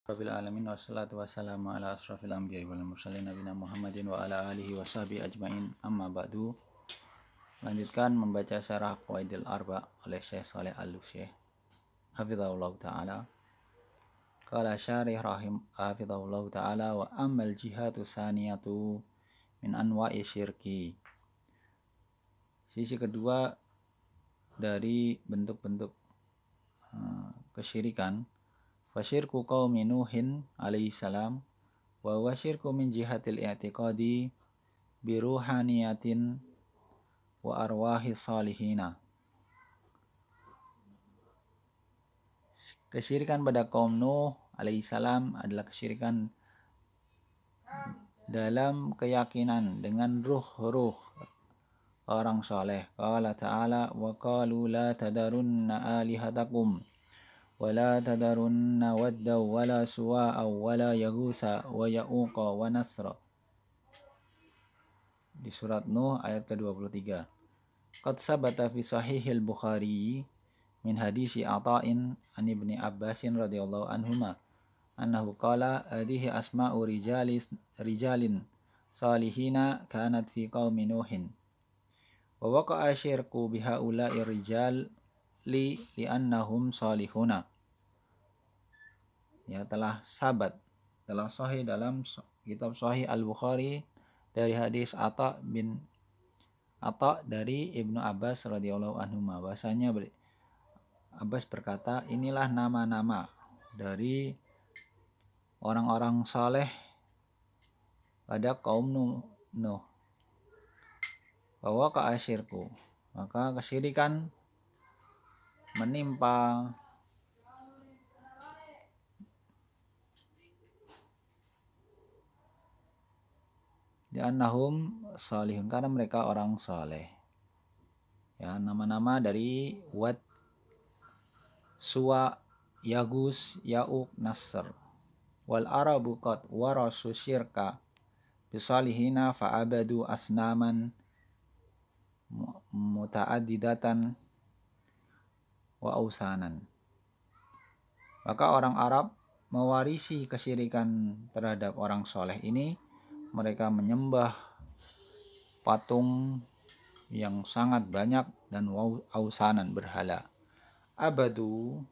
Rabbil alamin wassalatu wassalamu ala asrafil anbiya'i wal mursalin nabiyina Muhammadin wa ala alihi wa sahbihi ajmain amma ba'du. Lanjutkan membaca syarah Qawaidil Arba oleh Syekh Shalih Al-Syekh hafizahullah ta'ala. Qala syarih rahim hafizahullah ta'ala wa ammal jihatu saniyatu min anwa'i syirki. Sisi kedua dari bentuk-bentuk kesyirikan, fasyirku qaumi Nuhin alaihi salam wa wasyirku min jihatil i'tiqadi biruhaniyatin wa arwahi salihina. Kesyirikan pada kaum Nuh alaihi salam adalah kesyirikan dalam keyakinan dengan ruh-ruh orang soleh. Qala ta'ala wa qalu la tadarunna alihatakum wa la tadarunna wadda wa la suwa'a wa la yagusa wa ya'uqa wa nasra. Di surat Nuh ayat ke-23. Qad sabata fi sahihil Bukhari min hadisi Ata'in an Ibni Abbasin radhiyallahu anhuma annahu qala hadhihi asma'u rijalin salihina kanat fi qaumi Nuhin wa waqa'a syirku bihaula'i rijal li'annahum salihuna. Ya, telah sahih dalam kitab Sahih Al-Bukhari dari hadis Ata dari Ibnu Abbas radhiyallahu anhu, bahasanya Abbas berkata, inilah nama-nama dari orang-orang saleh pada kaum Nuh. Bahwa keasyirku, maka kesyirikan menimpa li'annahum salihun, karena mereka orang saleh. Ya, nama-nama dari Wad, Suwa, Yagus, Ya'uq, Nasr. Wal arabu qad warasu syirka bisalihina fa'abadu asnaman muta'addidatan wa ausanan. Maka orang Arab mewarisi kesyirikan terhadap orang soleh ini. Mereka menyembah patung yang sangat banyak dan ausanan, berhala. Abadu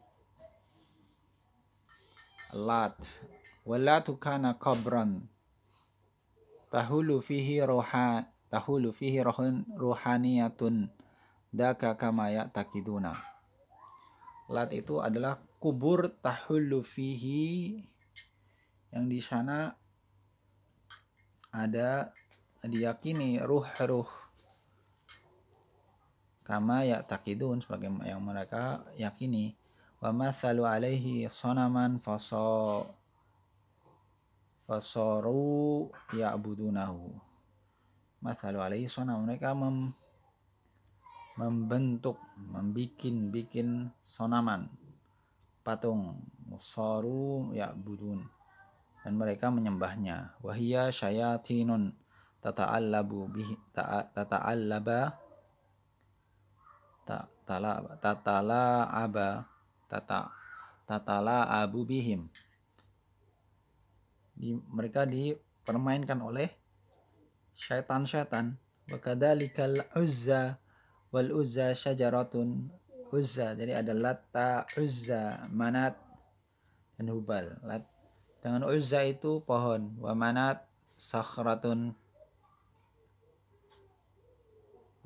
Lat, walatu kana qabran tahulu fihi ruhaniyatun daka kama ya'taqiduna. Lat itu adalah kubur tahulu fihi, yang di sana ada diyakini ruh-ruh, kama ya'taqidun, sebagai yang mereka yakini. Wa mathalu alaihi sonaman fasoru ya'budunahu. Mathalu alaihi sonam, mereka membentuk, bikin sonaman, patung, soru ya'budun, dan mereka menyembahnya. Wahia syayatinun tata'allabu bihi tatala'abu bihim. Mereka dipermainkan oleh syaitan-syaitan. Wa kadzalikal Uzza wal Uzza syajaratun. Uzza, jadi ada Latta, Uzza, Manat, dan Hubal. Dengan Uzza itu pohon, wa Manat sakhratun.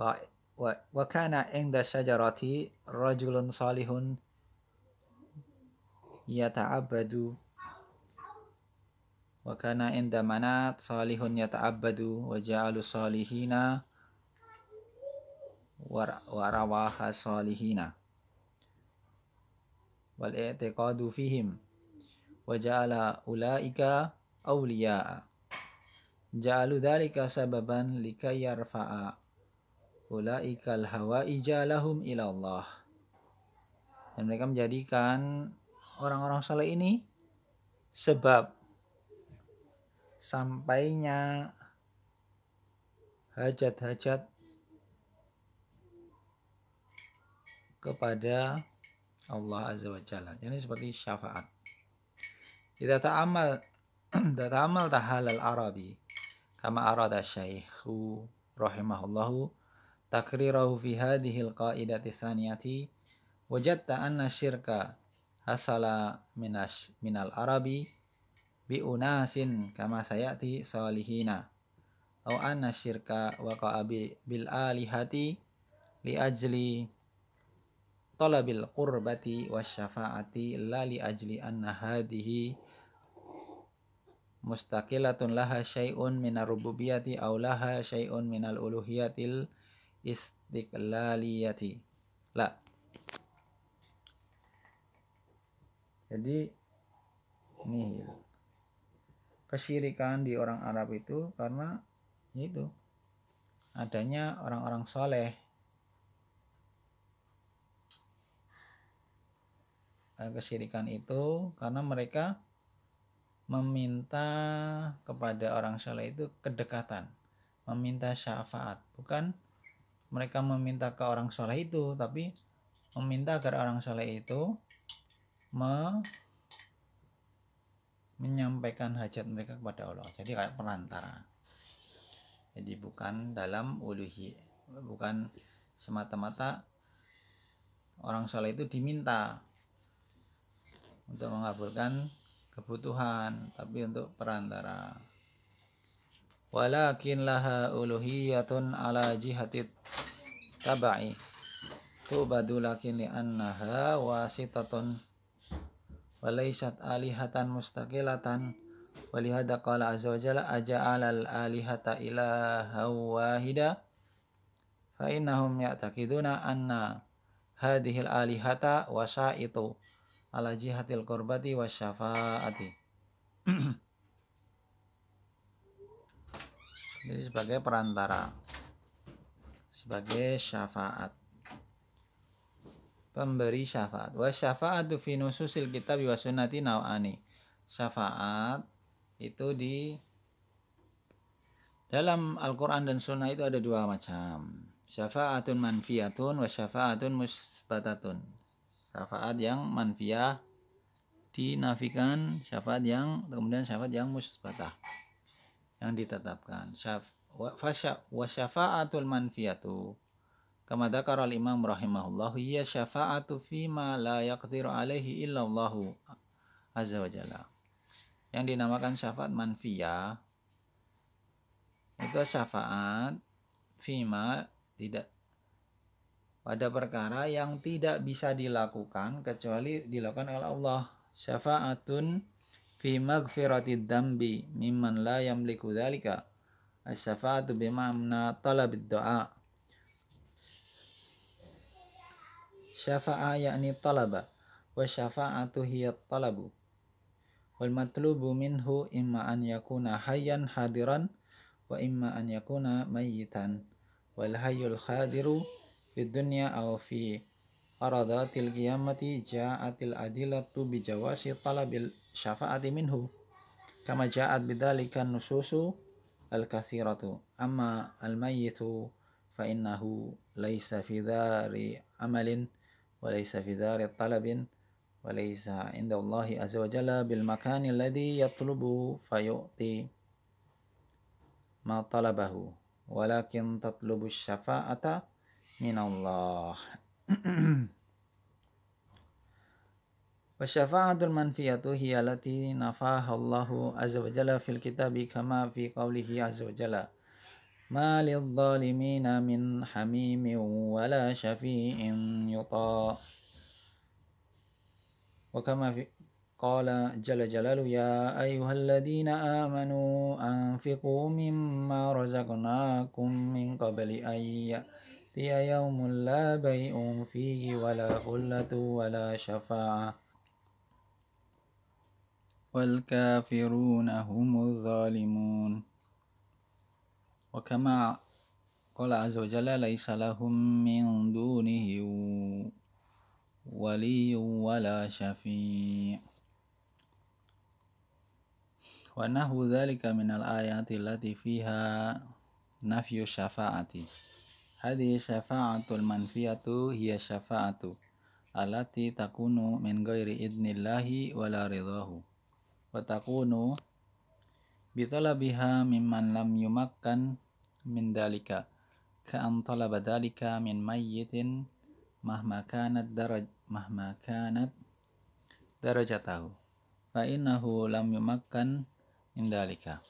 Wa kana inda syajarati rajulun salihun yata'abbadu. Wa kana inda Manat salihun yata'abbadu wa ja'alu salihina wa rawaha salihina wal i'tiqadu fihim wa ja'ala ulaika awliya'a. Ja'alu dhalika sababan likay yarfa'a ulaikal hawaija lahum ilallah. Dan mereka menjadikan orang-orang saleh ini sebab sampainya hajat-hajat kepada Allah Azza wa Jalla. Jadi seperti syafaat. Idza ta'amal tahal al-Arabi kama arada Syaikhu rahimahullahu takrirahu fi hadhihi al-qa'idati tsaniyati wajadta anna syirka hasala minal Arabi bi unasin kama sayati salihina aw anna syirka waqa'a bil alihati li ajli talabil qurbati wasyafa'ati la li ajli anna hadhihi mustaqilatun laha syai'un minar rububiyyati aw laha syai'un minal uluhiyatil istiqlaliyati. La. Jadi ini kesyirikan di orang Arab itu karena itu adanya orang-orang soleh. Kesyirikan itu karena mereka meminta kepada orang soleh itu kedekatan, meminta syafaat. Bukan mereka meminta ke orang soleh itu, tapi meminta agar orang soleh itu menyampaikan hajat mereka kepada Allah. Jadi kayak perantara. Jadi bukan dalam uluhi, bukan semata-mata orang soleh itu diminta untuk mengabulkan kebutuhan, tapi untuk perantara. Walakin laha uluhiyatun ala jihatit tabai tubadu lakin li'annaha wasitatun walaysat alihatan mustaqilatan walihada qala azza wa jalla aja'alal alihata ilaha wahida fa innahum ya'taqiduna anna hadhil alihata wasaitu ala jihatil qurbati wasyafa'ati. Jadi sebagai perantara, sebagai syafaat, pemberi syafaat. Wa syafa'atu fi nususil kitab wa sunnati naw'ani. Syafaat itu di dalam Al-Quran dan Sunnah itu ada dua macam. Syafa'atun manfiyatun wa syafa'atun musbatatun. Syafaat yang manfiyah dinafikan, syafaat yang kemudian syafaat yang musbatah yang ditetapkan. Wa syafa'atul manfiyatu kama dzakara al-Imam rahimahullah hiya syafa'atu fi ma la yaqdiru alaihi illa Allah azza wa jalla. Yang dinamakan syafaat manfiyah itu syafaat fima tidak pada perkara yang tidak bisa dilakukan kecuali dilakukan oleh Allah. Syafa'atun fi maghfiratid dambi mimman la yamliku dzalika. As-syafa'atu bima'na talabid du'a. Syafa'a yakni talaba wa syafa'atu hiya talabu. Wal matlubu minhu imma an yakuna hayyan hadiran wa imma an yakuna mayyitan. Wal hayyul hadiru fi dunya aw fi aradatil qiyamati ja'atil adilatu bi jawasi talabil syafa'ati minhu kama ja'at bidzalika nususu al-katsiratu amma al-mayyitu fa innahu laysa fi dzari amalin wa laysa fi dzari talabin wa laysa inda Allah azza wa jalla bil makani alladhi yatlubu fayu'ti ma talabahu walakin tatlubu syafa'ata minallah. Wa syafa'atul manfiyatu hiya allati nafaha Allahu azza wa jalla fil kitabi kama fi qawlihi azza wa jalla ma lidh-dhalimina min hamimin wala syafi'in yuta. Wa kama fi qala jalla jalalu ya ayyuhalladzina amanu anfiqu mimma razaqnakum min qabli ayya tiya yaumul la bay'un fihi wala khullatu wala syafa'ah wal kafiruna humuz zalimun. Wa kama qala azza wa jalla laisa lahum min dunihi waliyyun wala syafi'. Wa nahu dzalika minal ayati allati fiha nafyu syafa'ati. Hadhihi syafa'atul manfiyatu hiya syafa'atu allati takunu min ghairi idnillahi wala ridahu. wa takunu bitalabiha mimman lam yumakkan min dalika ka'an talaba dalika min mayyitin mahma kanat darajatahu fa innahu lam yumakkan min dalika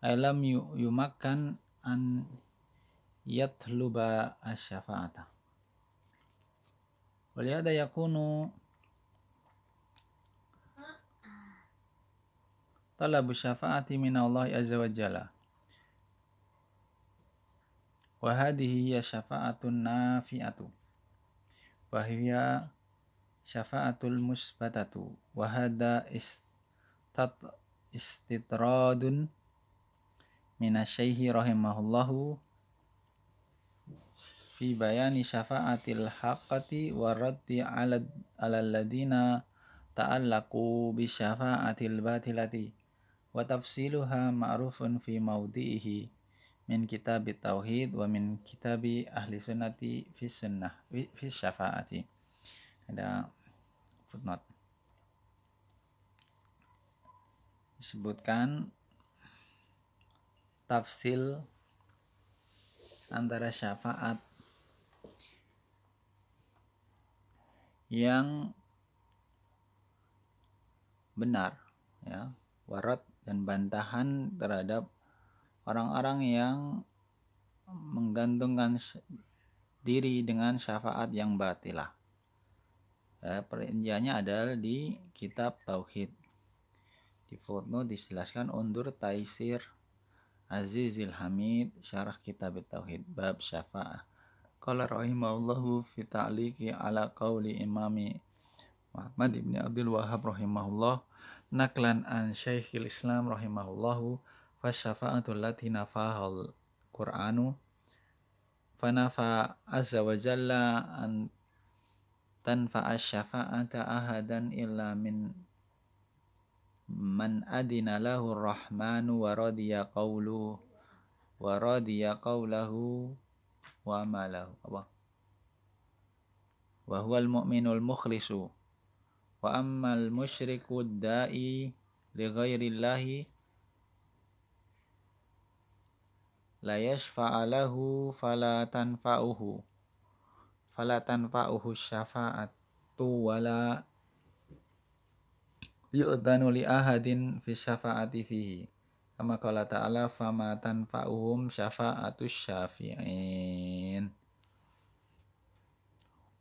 ay lam yumakkan an yatluba asy-syafa'ata wa lihada yakunu talabu syafa'ati min Allah azza wa jalla wa hadhihi hiya syafa'atun nafi'atu wa hiya syafa'atul musbatatu wa hadha istitradun minasyaikhi rahimahullahu fi bayani syafa'atil haqqati wa raddi ala alladhina ta'allaqu bi syafa'atil batilati wa tafsiluha ma'rufun fi mawdi'ihi min kitab tauhid wa min kitab ahli sunnati fi sunnah fi syafa'ati. Ada footnote disebutkan tafsil antara syafaat yang benar, ya, warat dan bantahan terhadap orang-orang yang menggantungkan diri dengan syafaat yang batilah. Perinciannya adalah di kitab Tauhid. Di footnote dijelaskan undur Taisir Azizil Hamid syarah kitab Tauhid bab syafa'ah. Qala rahimahullahu fi ta'liqi ala qauli imami Muhammad ibn Abdul Wahhab rahimahullah naklan an Syekhul Islam rahimahullahu fa syafa'atul lati nafahal Qur'anu fanafa azza wa jalla an tanfa'a syafa'ata ahadan illa min man adina lahu rahmanu wa radiya qawluhu wa amalahu wa huwal mu'minul mukhlisu wa ammal musyriku da'i li ghairillahi la yashfa'alahu fala tanfa'uhu syafa'atu wala yu'dhanu li ahadin fi syafa'ati fihi kama qala ta'ala fama tanfa'uhum syafa'atus syafi'in.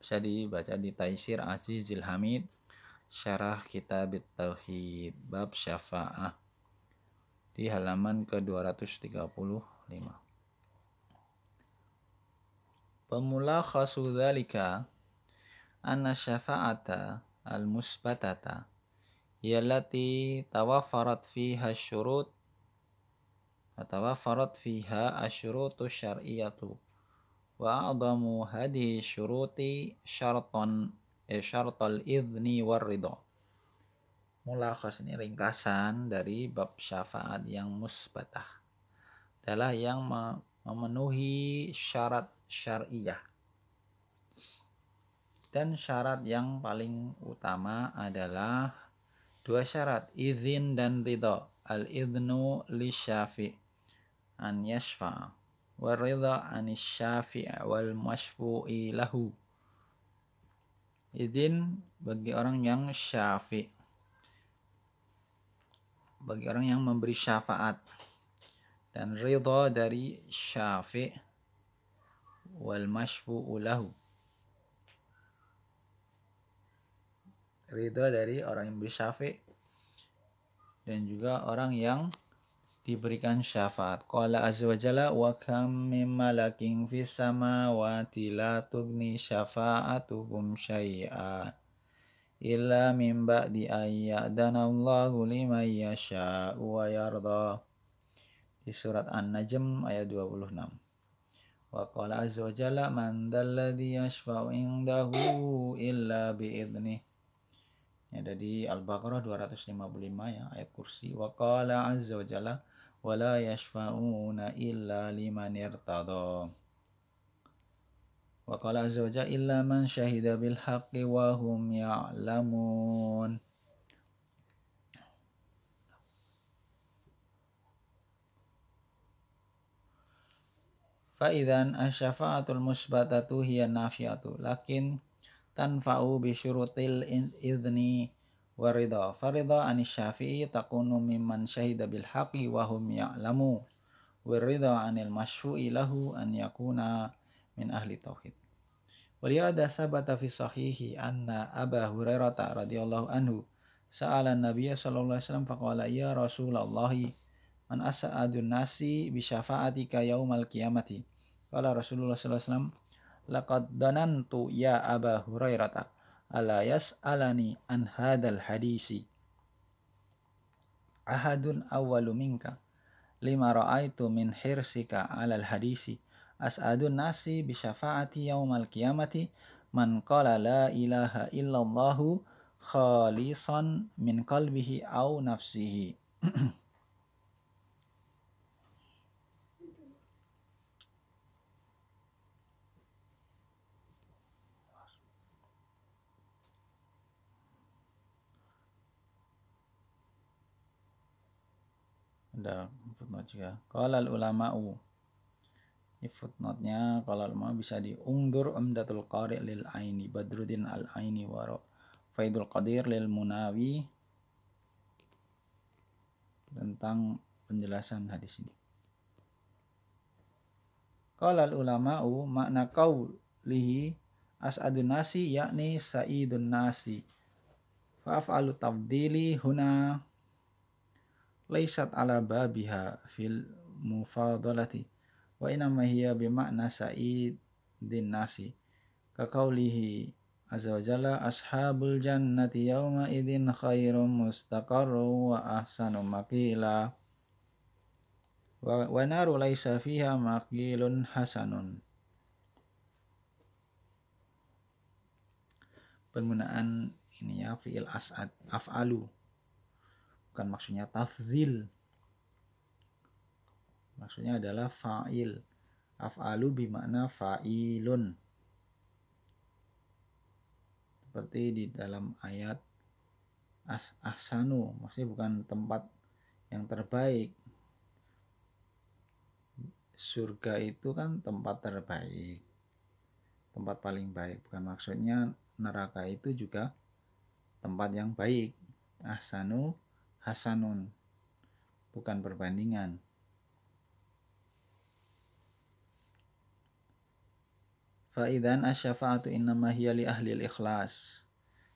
Bisa dibaca di Taisir Azizil Hamid syarah kitab Tauhid bab syafa'ah di halaman ke-235. Pemulakhasu dzalika anna syafa'ata al-musbatata yallati tawaffarat fiha asyurutu syar'iyyatu wa a'dhamu hadhihi syuruti syartal idzni war ridha. Mulakhas ini ringkasan dari bab syafaat yang musbatah adalah yang memenuhi syarat syar'iyah. Dan syarat yang paling utama adalah dua syarat, izin dan ridha. Al-idhnu li syafi' an yashfa'a wa ridha anis syafi' wal mashfu'i lahu. Izin bagi orang yang syafi', bagi orang yang memberi syafaat, dan ridha dari syafi' wal mashfu'u lahu, ridha dari orang yang memberi syafi' dan juga orang yang diberikan syafaat. Qala azza wa jalla wa kam mim malakin fis samawati la tughni syafa'atuhum syai'a illa min ba'di ayyadana Allahu liman yasha'u wa yarda. Di surat An-Najm ayat 26. Wa qala azza wa jalla man dzalladzi yashfa'u indahu illa bi'idnih. Ada di Al-Baqarah 255 ya, ayat kursi. Wa qala azza wa jalla wa la yashfa'una illa liman irtada. Wa qala azza wa jalla illa man syahida bil haqqi wa hum ya'lamun. idzan asy-syafa'atul musbatatu hiya nafiatu lakin tanfa'u bi syurutil idzni warida farida anis syafi'i takunu mimman syahida bil haqqi wa hum ya'lamu warida anil masyfu'i lahu an yakuna min ahli tauhid. Waliyada sabata fi sahihi anna Aba Hurairah radhiyallahu anhu sa'ala an-nabiy sallallahu alaihi wasallam faqala ya Rasulullah man as'adun nasi bi syafa'atika yaumal qiyamati. Qala Rasulullah sallallahu alaihi wasallam laqad danantu ya Aba Hurairah ala yas'alani an hadzal hadisi ahadun awwalu minka lima ra'aitu min hirsika 'alal hadisi as'adun nasi bi syafaati yaumal qiyamati man qala la ilaha illallahu khalisan min qalbihi au nafsihi. Ada footnote juga. Qala ulama'u. Ini footnote-nya kalau ulama bisa diungdur Umdatul Qari lil Aini Badruddin al Aini wa Faidul Qadir lil Munawi tentang penjelasan hadis ini. Qala ulama'u makna qaulihi as'adun nasi yakni sa'idun nasi. Fa'af'alu tabdili huna laysat ala babiha fil mufadalati wa inama hiya bimakna sa'idin nasi ka qawlihi azza wa jalla ashabul jannati yawma idin khairum mustaqarru wa ahsanu maqila wa naru laysa fiha maqilun hasanun. Penggunaan ini ya fi'il as'ad af'alu bukan maksudnya tafzil, maksudnya adalah fa'il. Af'alu bimakna fa'ilun, seperti di dalam ayat ahsanu, maksudnya bukan tempat yang terbaik. Surga itu kan tempat terbaik, tempat paling baik, bukan maksudnya neraka itu juga tempat yang baik. Ahsanu hasanun, bukan perbandingan. Fa'idan asy-syafa'atu innama hiya li ahli ikhlas.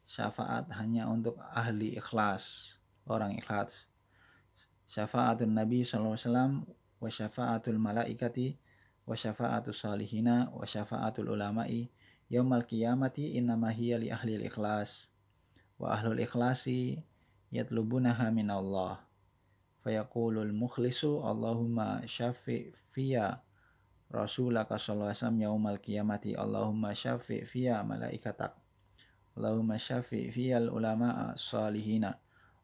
Syafaat hanya untuk ahli ikhlas, orang ikhlas. Syafa'atun Nabi sallallahu alaihi wasallam wa syafa'atul malaikati wa syafa'atul salihina wa syafa'atul ulama'i yaumal qiyamati innama hiya li ahli ikhlas. Wa ahlul ikhlasi yatlubunaha min Allah. Fayaqulul mukhlisu Allahumma syafi' fiya Rasulaka sallallahu alaihi wasallam yaumal qiyamati Allahumma syafi' fiya malaikatak Allahumma syafi' fiyal ulama'a salihina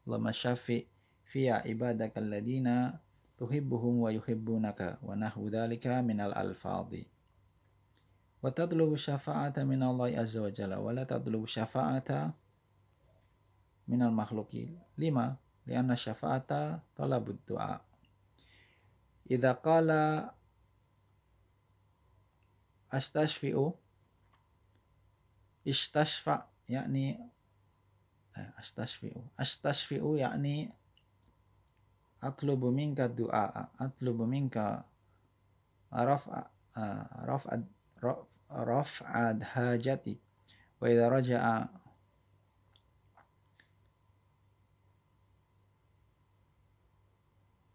Allahumma syafi' fiya ibadakal ladina tuhibbuhum wa yuhibbunaka wa nahwu dhalika minal alfadhi. Wa tatlubu syafa'ata minallahi azza wa jalla wa la tatlubu syafa'ata minal makhluki. 5. Lianna syafa'ata talabud du'a. Idza qala astashfi'u istashfa yakni astashfi'u yakni atlubu minka du'a, atlubu minka raf'ad hajati. Wa idza raja'a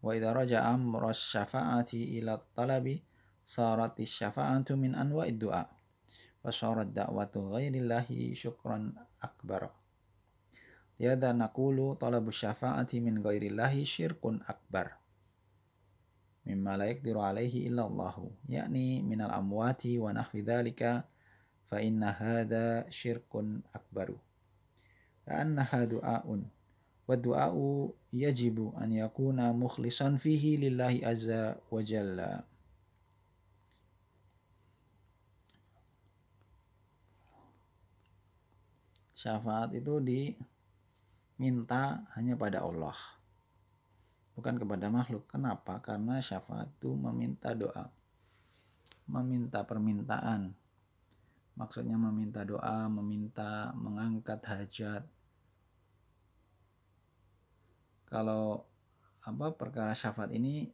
wa idza raja'a amra syafa'ati ila talabi sarati syafa'atu min anwa'id du'a wa sarat da'watu ghairillahi syukran akbar. Liadha naqulu talabu syafa'ati min ghairillahi syirkun akbar mimma la yaqdiru alaihi illa Allahu yakni minal amwati wa nahwi dhalika fa inna hadha syirkun akbaru annaha du'aun wa du'a'u yajibu an yakuna mukhlisan fihi lillahi azza wa jalla. Syafaat itu diminta hanya pada Allah, bukan kepada makhluk. Kenapa? Karena syafaat itu meminta doa. meminta permintaan. Maksudnya meminta doa, meminta mengangkat hajat. Kalau perkara syafaat ini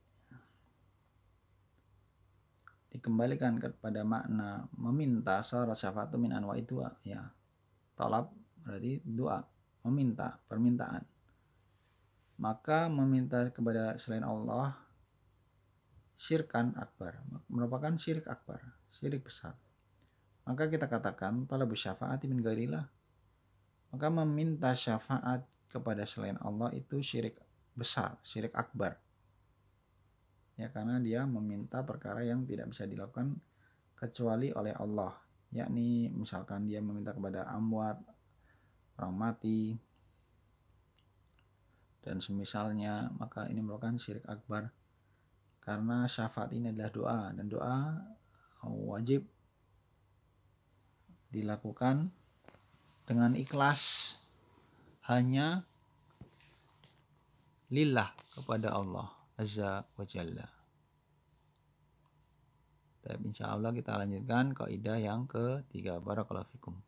dikembalikan kepada makna meminta, syarat syafaat itu min anwa'i doa, ya. Talab berarti doa, meminta, permintaan. Maka meminta kepada selain Allah syirkan akbar, merupakan syirik akbar, syirik besar. Maka kita katakan talabus syafaati min ghairillah. Maka meminta syafaat kepada selain Allah itu syirik besar, syirik akbar. Ya, karena dia meminta perkara yang tidak bisa dilakukan kecuali oleh Allah. Yakni misalkan dia meminta kepada amwat, orang mati, dan semisalnya, maka ini merupakan syirik akbar. Karena syafaat ini adalah doa, dan doa wajib dilakukan dengan ikhlas hanya lillah, kepada Allah Azza wa Jalla. Tapi insya Allah kita lanjutkan kaidah yang ketiga. Barakallahu fikum.